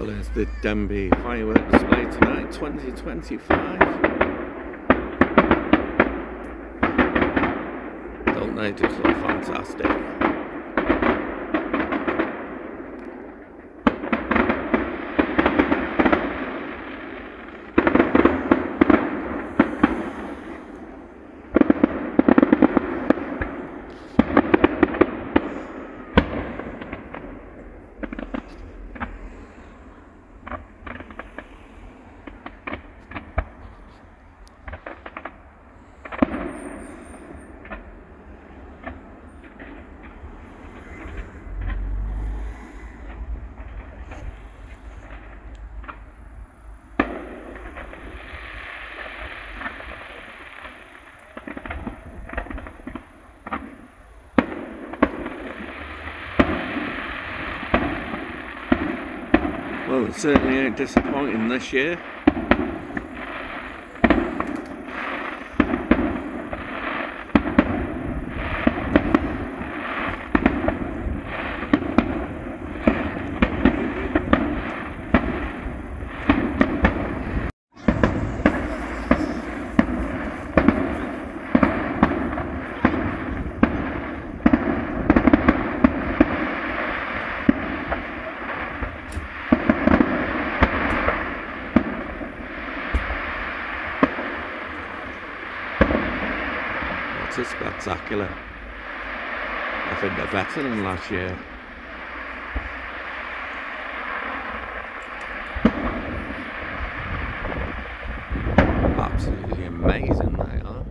Well, there's the Dembi firework display tonight, 2025. Don't they just look fantastic? Well, it certainly ain't disappointing this year. It's spectacular. I think they're better than last year. Absolutely amazing they are.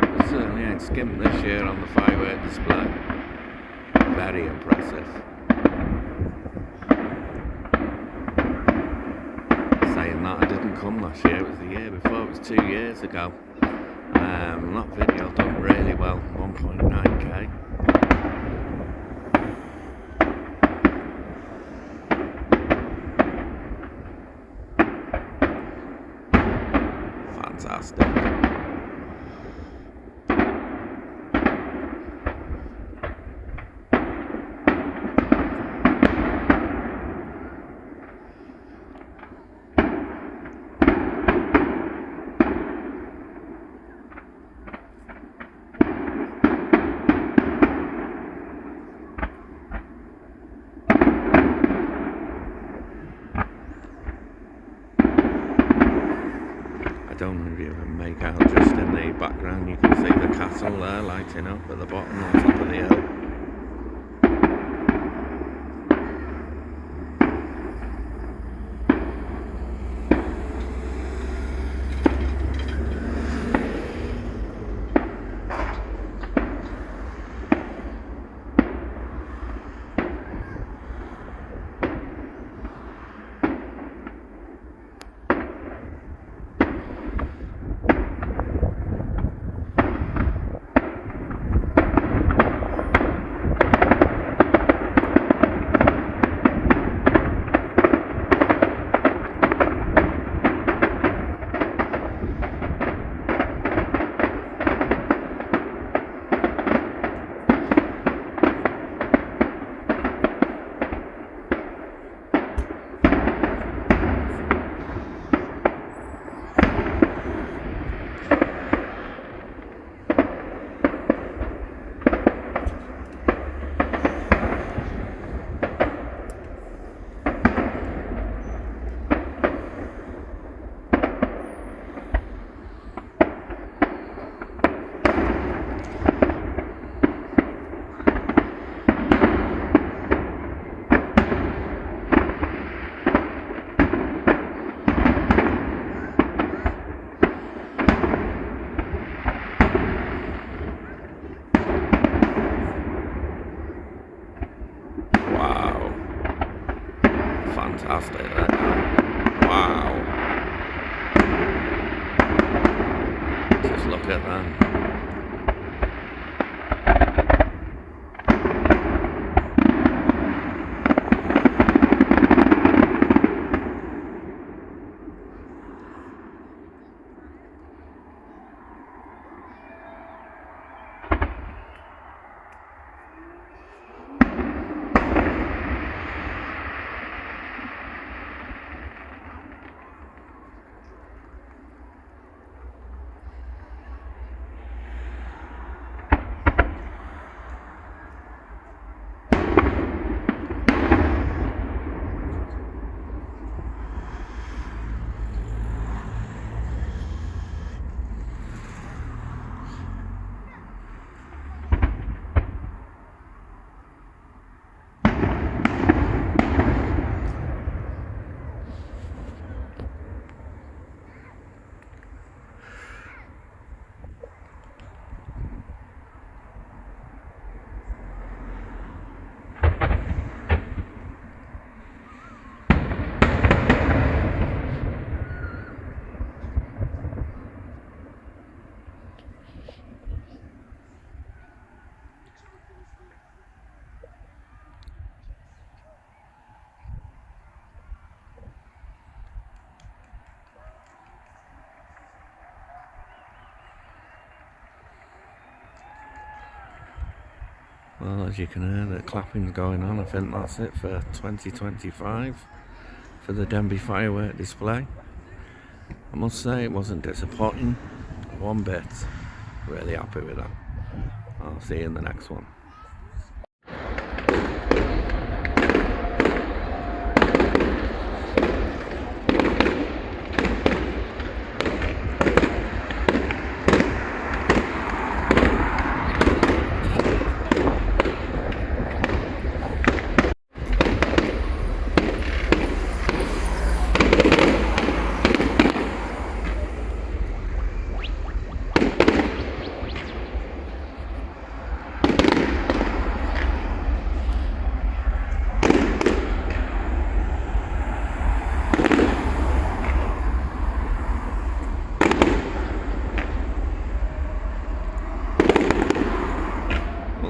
They certainly ain't skimped this year on the firework display. Very impressive. Saying that, I didn't come last year, it was the year before, it was 2 years ago. That video done really well, 1.9k. Fantastic. I don't know if you can make out just in the background, you can see the castle there lighting up at the bottom on top of the hill. Fantastic, right? Wow. Just look at that. Well, as you can hear, the clapping's going on. I think that's it for 2025 for the Dembi firework display. I must say it wasn't disappointing one bit. Really happy with that. I'll see you in the next one.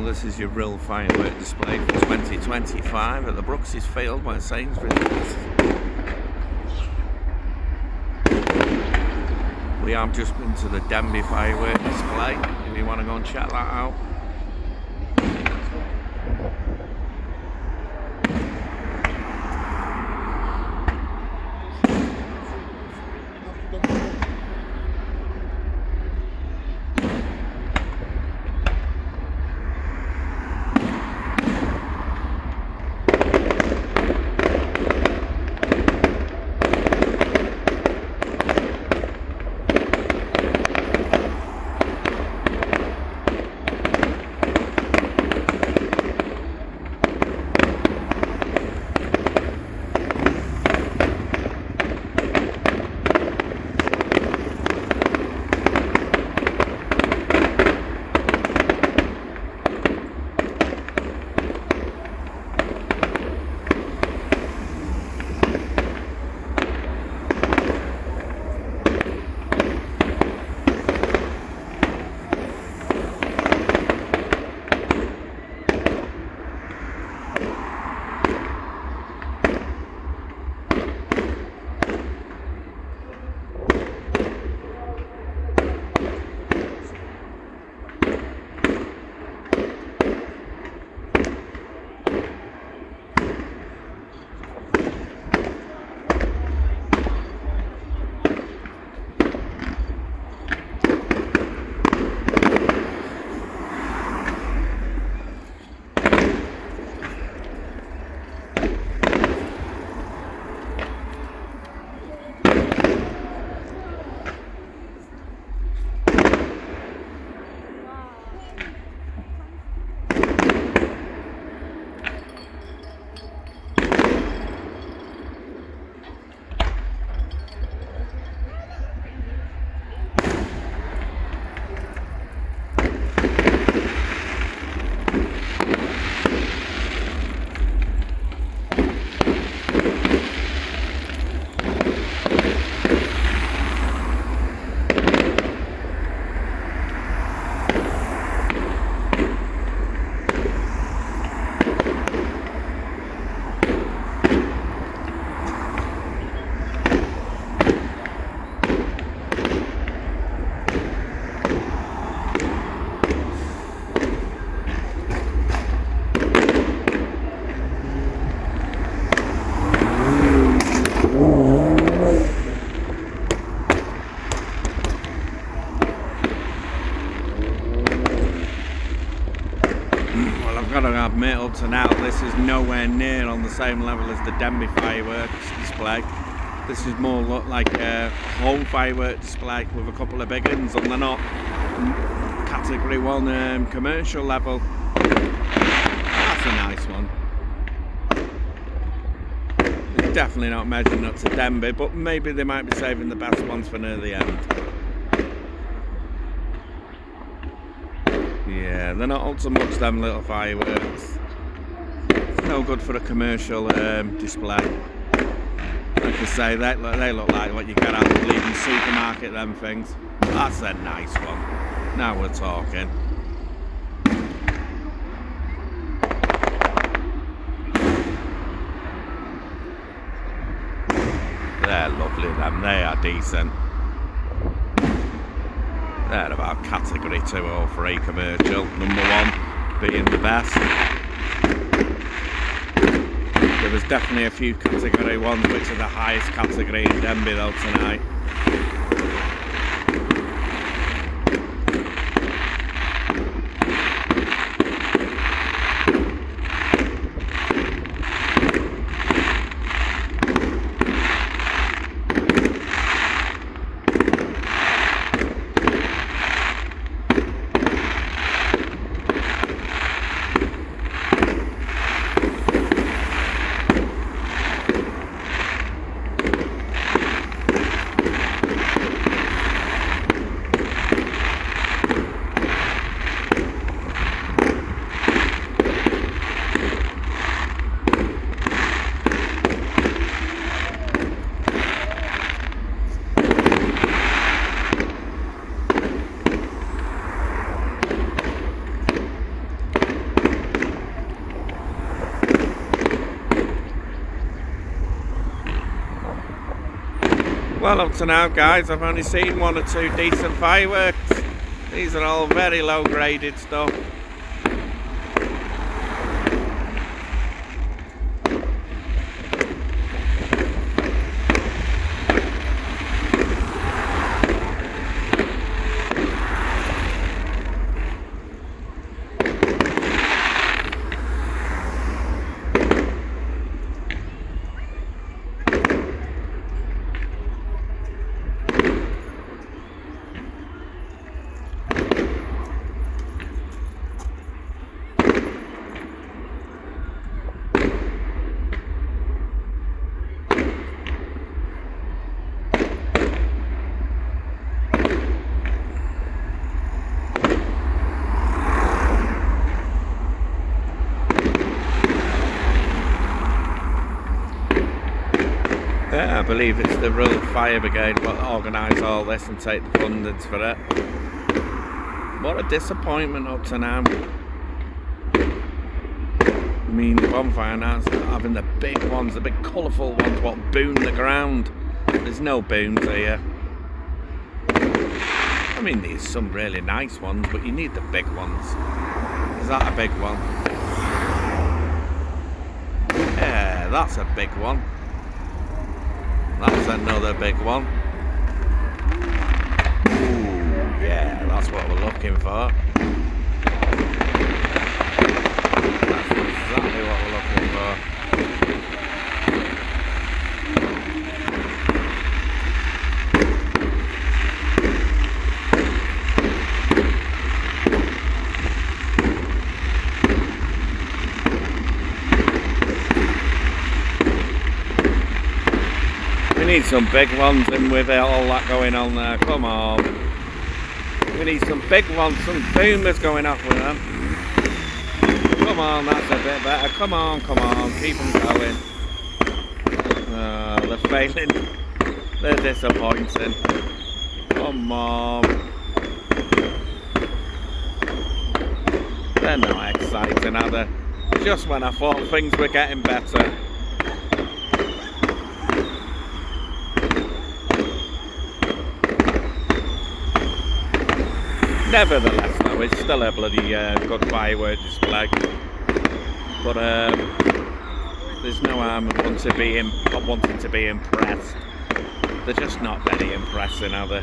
This is your Rhyl firework display for 2025 at the Brooks's Field where Sainsbury's is. We have just been to the Dembi firework display, if you want to go and check that out. Admit up to now this is nowhere near on the same level as the Dembi fireworks display. This is more look like a home firework display with a couple of big ones, and they're not category 1 commercial level. That's a nice one. It's definitely not measuring up to Dembi, but maybe they might be saving the best ones for near the end. Yeah, they're not up to much, them little fireworks. It's no good for a commercial display. Like I say, they look like what you get out of the leading supermarket, them things. That's a nice one. Now we're talking. They're lovely, them. They are decent. They're about category 2 or 3 commercial, number 1. being the best. There was definitely a few category ones which are the highest category in Dembi though tonight. Well, up to now guys, I've only seen one or two decent fireworks. These are all very low graded stuff. Yeah, I believe it's the Rhyl Fire Brigade what organise all this and take the fundings for it. What a disappointment up to now. I mean, the bonfire now is having the big ones, the big colourful ones, what boom the ground. There's no booms here. I mean, there's some really nice ones, but you need the big ones. Is that a big one? Yeah, that's a big one. That's another big one. Ooh, yeah, that's what we're looking for. That's exactly what we're looking for. We need some big ones in with all that going on there. Come on. We need some big ones, some boomers going off with them. Come on, that's a bit better. Come on, keep them going. They're failing. They're disappointing. Come on. They're not exciting, are they? Just when I thought things were getting better. Nevertheless, though, it's still a bloody good firework display. But there's no harm in wanting to be impressed. They're just not very impressing, are they?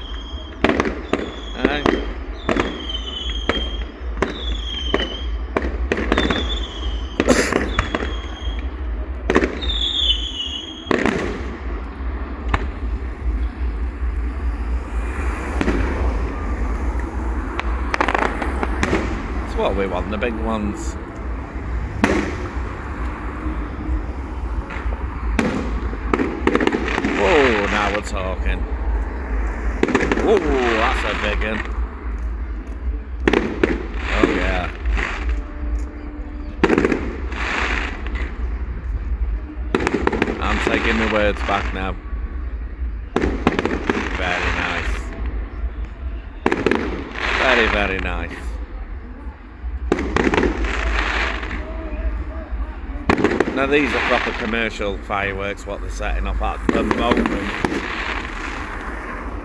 What we want, the big ones. Whoa, now we're talking. Whoa, that's a big one. Oh yeah. I'm taking my words back now. Very nice. Very, very nice. Now these are proper commercial fireworks, what they're setting off at the moment.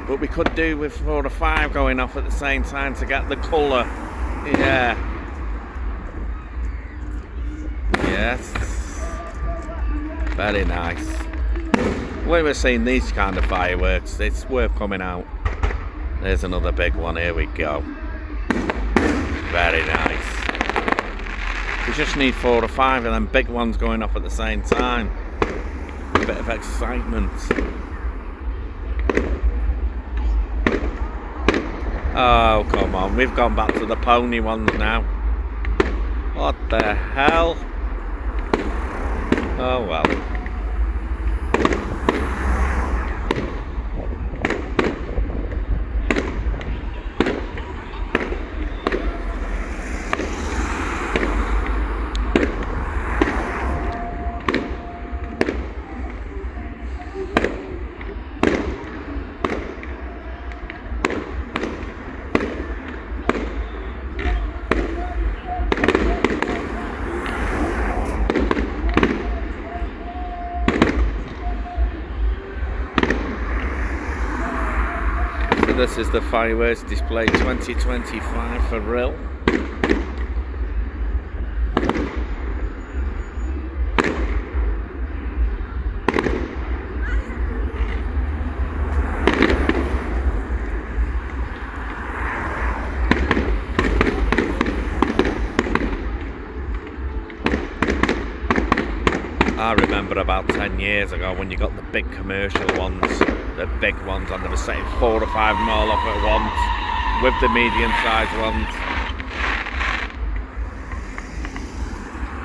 But we could do with 4 or 5 going off at the same time to get the colour. Yeah. Yes. Very nice. When we're seeing these kind of fireworks, it's worth coming out. There's another big one. Here we go. Very nice. We just need 4 or 5 of them big ones going off at the same time. A bit of excitement. Oh, come on. We've gone back to the pony ones now. What the hell? Oh well. This is the fireworks display 2025 for Rhyl. I remember about 10 years ago when you got the big commercial ones, the big ones, and they were setting 4 or 5 them all off at once with the medium-sized ones.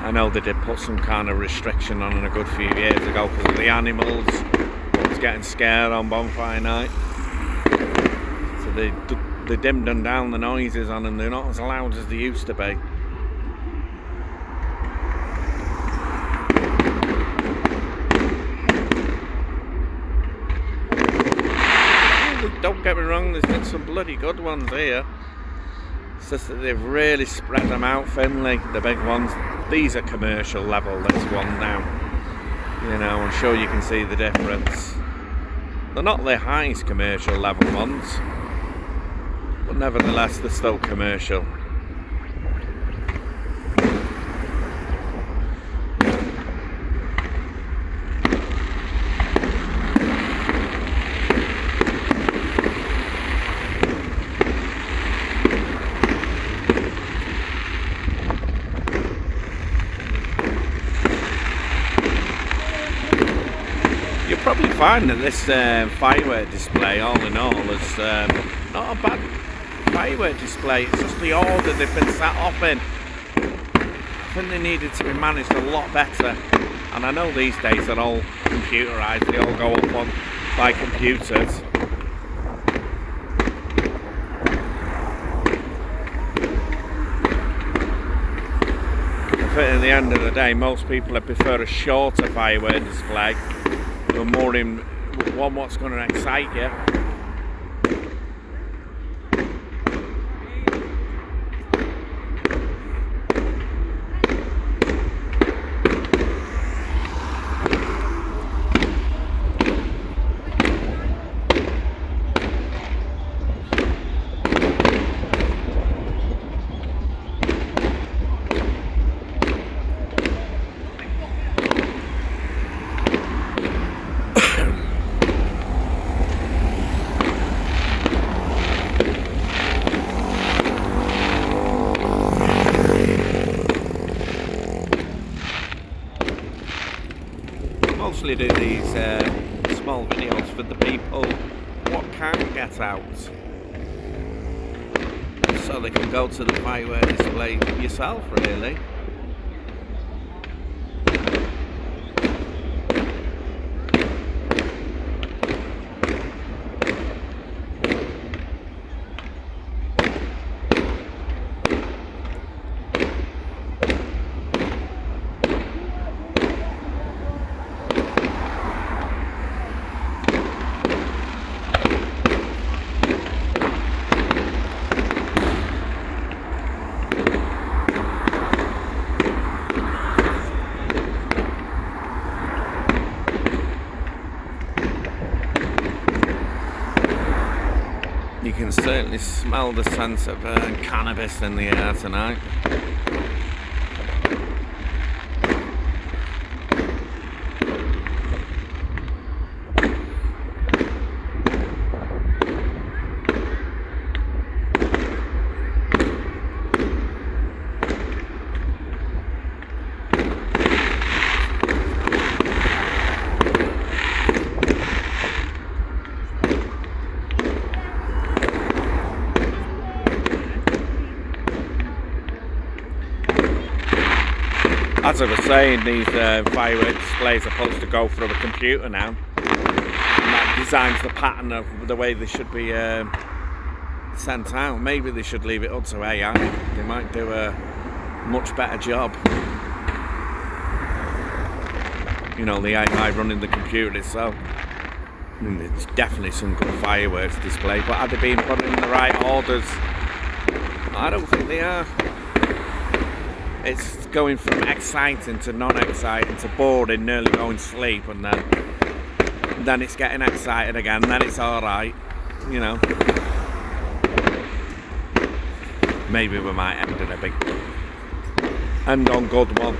I know they did put some kind of restriction on it a good few years ago because of the animals. I was getting scared on bonfire night, so they dimmed them down the noises on them. They're not as loud as they used to be. Don't get me wrong, there's been some bloody good ones here. It's just that they've really spread them out thinly, the big ones. These are commercial level, this one now. You know, I'm sure you can see the difference. They're not the highest commercial level ones, but nevertheless they're still commercial. You'll probably find that this firework display, all in all, is not a bad firework display. It's just the order they've been sat off in. I think they needed to be managed a lot better. And I know these days they're all computerised, they all go up on by computers. I think at the end of the day, most people would prefer a shorter firework display. You're more in one what's going to excite you. Mostly do these small videos for the people what can't get out, so they can go to the firework display yourself, really. You can certainly smell the sense of cannabis in the air tonight. as I was saying, these firework displays are supposed to go through a computer now, and that designs the pattern of the way they should be sent out. Maybe they should leave it up to AI. They might do a much better job. You know, the AI running the computer itself. I mean, it's definitely some good fireworks display, but are they being put in the right orders? I don't think they are. It's going from exciting to non-exciting to boring, nearly going to sleep, and then it's getting excited again, then it's alright, you know. Maybe we might end in a big end on good one.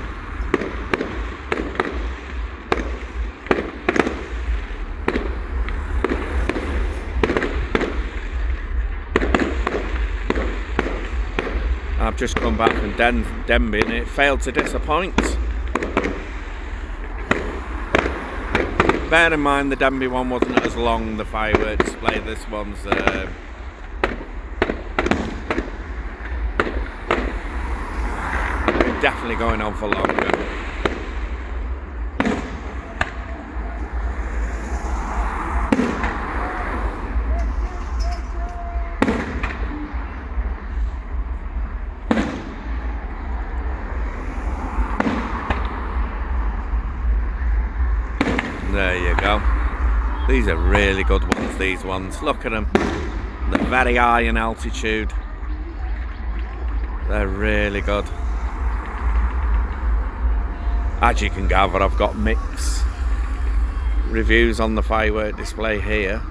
I've just come back from Dembi and it failed to disappoint. Bear in mind the Dembi one wasn't as long, the firework display. This one's definitely going on for longer. There you go. These are really good ones, these ones. Look at them. They're very high in altitude. They're really good. As you can gather, I've got mixed reviews on the firework display here.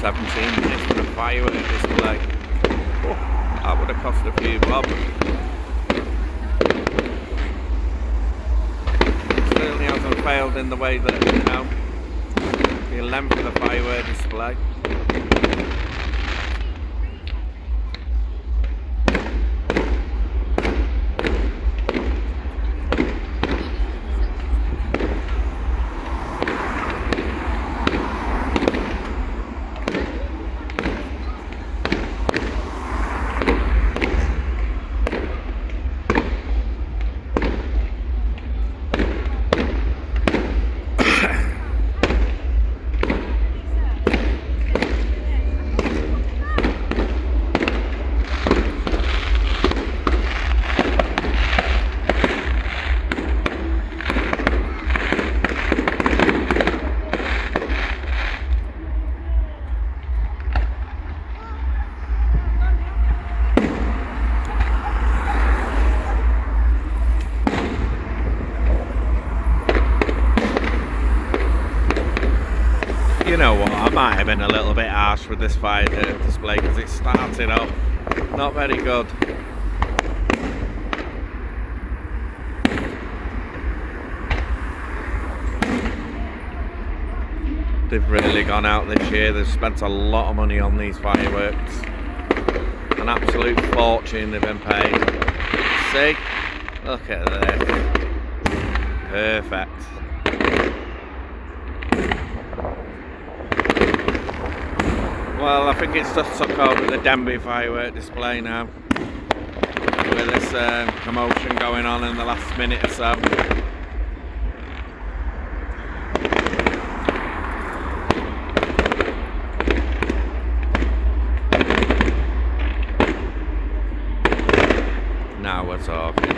$17 for the firework display. Oh, that would have cost a few bob. Certainly hasn't failed in the way that, you know, the length of the firework display. You know what, I might have been a little bit harsh with this fire display because it started off not very good. They've really gone out this year. They've spent a lot of money on these fireworks. An absolute fortune they've been paid. See? Look at this. Perfect. Well, I think it's just took over the Dembi firework display now. With this commotion going on in the last minute or so. Now we're talking.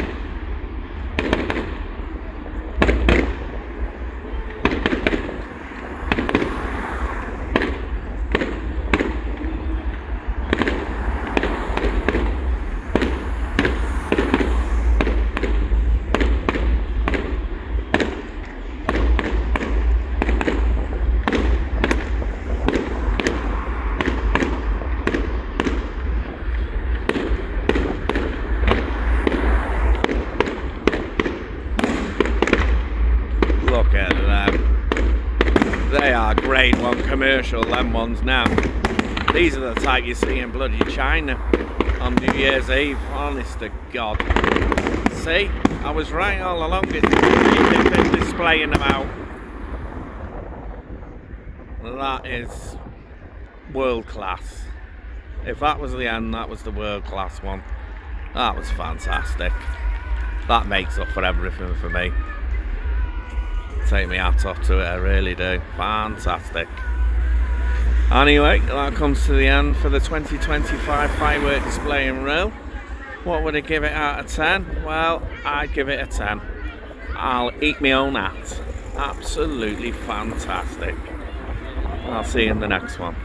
commercial, them ones now. These are the type you see in bloody China on New Year's Eve, honest to God. See, I was right all along, they've been displaying them out. That is world class. If that was the end, that was the world class one. That was fantastic. That makes up for everything for me. Take my hat off to it, I really do. Fantastic. Anyway, that comes to the end for the 2025 firework display in Rhyl. What would I give it out of 10? Well, I'd give it a 10. I'll eat my own hat. Absolutely fantastic. I'll see you in the next one.